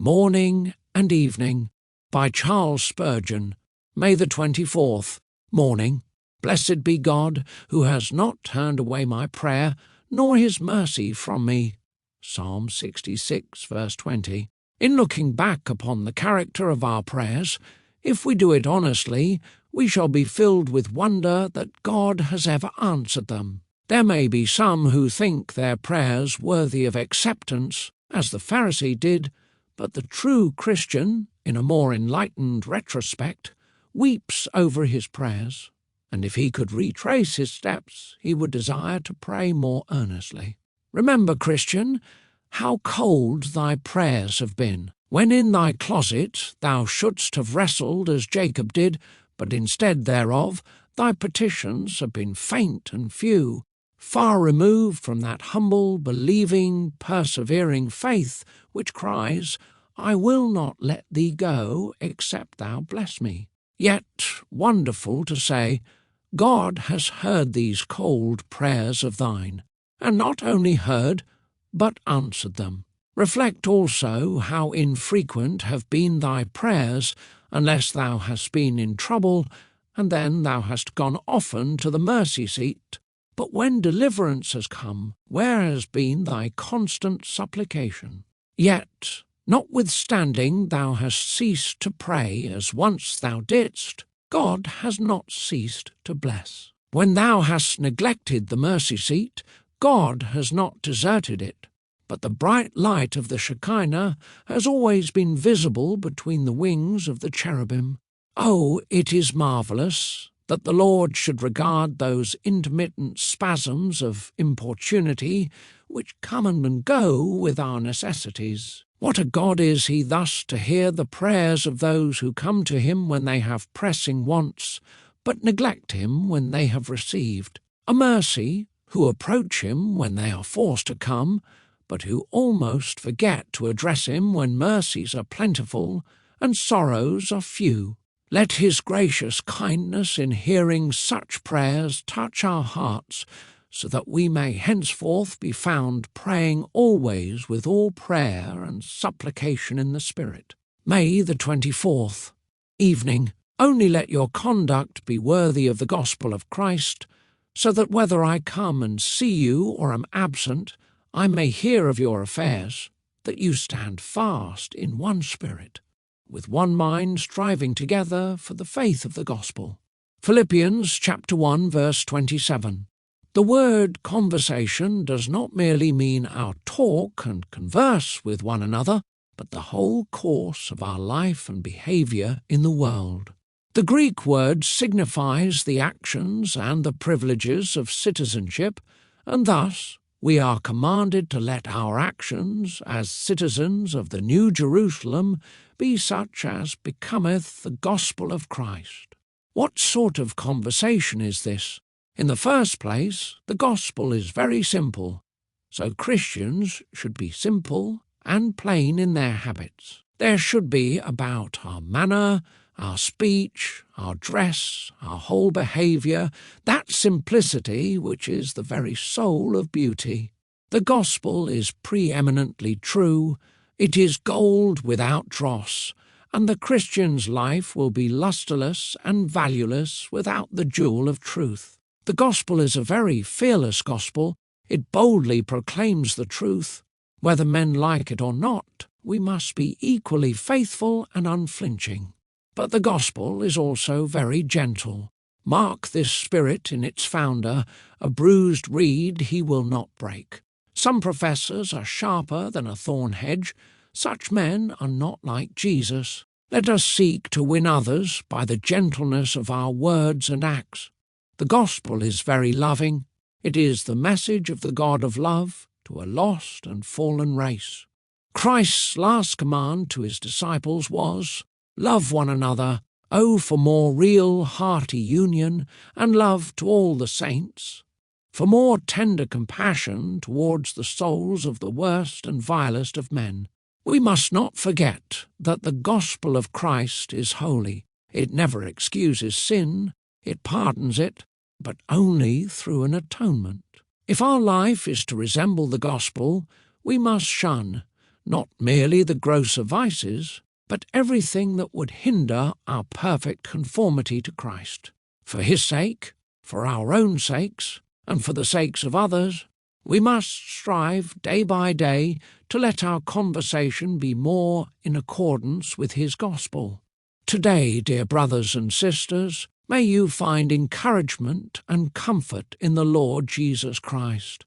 Morning and Evening by Charles Spurgeon, May the 24th, morning. Blessed be God, who has not turned away my prayer, nor his mercy from me. Psalm 66, verse 20. In looking back upon the character of our prayers, if we do it honestly, we shall be filled with wonder that God has ever answered them. There may be some who think their prayers worthy of acceptance, as the Pharisee did, but the true Christian, in a more enlightened retrospect, weeps over his prayers, and if he could retrace his steps, he would desire to pray more earnestly. Remember, Christian, how cold thy prayers have been, when in thy closet thou shouldst have wrestled as Jacob did, but instead thereof thy petitions have been faint and few, far removed from that humble, believing, persevering faith which cries, I will not let thee go except thou bless me. Yet, wonderful to say, God has heard these cold prayers of thine, and not only heard, but answered them. Reflect also how infrequent have been thy prayers, unless thou hast been in trouble, and then thou hast gone often to the mercy seat. But when deliverance has come, where has been thy constant supplication? Yet, notwithstanding thou hast ceased to pray as once thou didst, God has not ceased to bless. When thou hast neglected the mercy seat, God has not deserted it, but the bright light of the Shekinah has always been visible between the wings of the cherubim. Oh, it is marvellous that the Lord should regard those intermittent spasms of importunity which come and go with our necessities. What a God is he thus to hear the prayers of those who come to him when they have pressing wants, but neglect him when they have received. A mercy, who approach him when they are forced to come, but who almost forget to address him when mercies are plentiful and sorrows are few. Let his gracious kindness in hearing such prayers touch our hearts, so that we may henceforth be found praying always with all prayer and supplication in the Spirit. May the 24th, evening. Only let your conduct be worthy of the gospel of Christ, so that whether I come and see you or am absent, I may hear of your affairs, that you stand fast in one spirit, with one mind striving together for the faith of the gospel. Philippians chapter 1, verse 27. The word conversation does not merely mean our talk and converse with one another, but the whole course of our life and behaviour in the world. The Greek word signifies the actions and the privileges of citizenship, and thus we are commanded to let our actions as citizens of the New Jerusalem be such as becometh the gospel of Christ. What sort of conversation is this? In the first place, the gospel is very simple, so Christians should be simple and plain in their habits. There should be about our manner, our speech, our dress, our whole behaviour, that simplicity which is the very soul of beauty. The gospel is preeminently true, it is gold without dross, and the Christian's life will be lustreless and valueless without the jewel of truth. The gospel is a very fearless gospel, it boldly proclaims the truth. Whether men like it or not, we must be equally faithful and unflinching. But the gospel is also very gentle. Mark this spirit in its founder, a bruised reed he will not break. Some professors are sharper than a thorn hedge. Such men are not like Jesus. Let us seek to win others by the gentleness of our words and acts. The gospel is very loving. It is the message of the God of love to a lost and fallen race. Christ's last command to his disciples was, love one another, oh, for more real, hearty union, and love to all the saints, for more tender compassion towards the souls of the worst and vilest of men. We must not forget that the gospel of Christ is holy. It never excuses sin, it pardons it, but only through an atonement. If our life is to resemble the gospel, we must shun not merely the grosser vices, but everything that would hinder our perfect conformity to Christ. For his sake, for our own sakes, and for the sakes of others, we must strive day by day to let our conversation be more in accordance with his gospel. Today, dear brothers and sisters, may you find encouragement and comfort in the Lord Jesus Christ.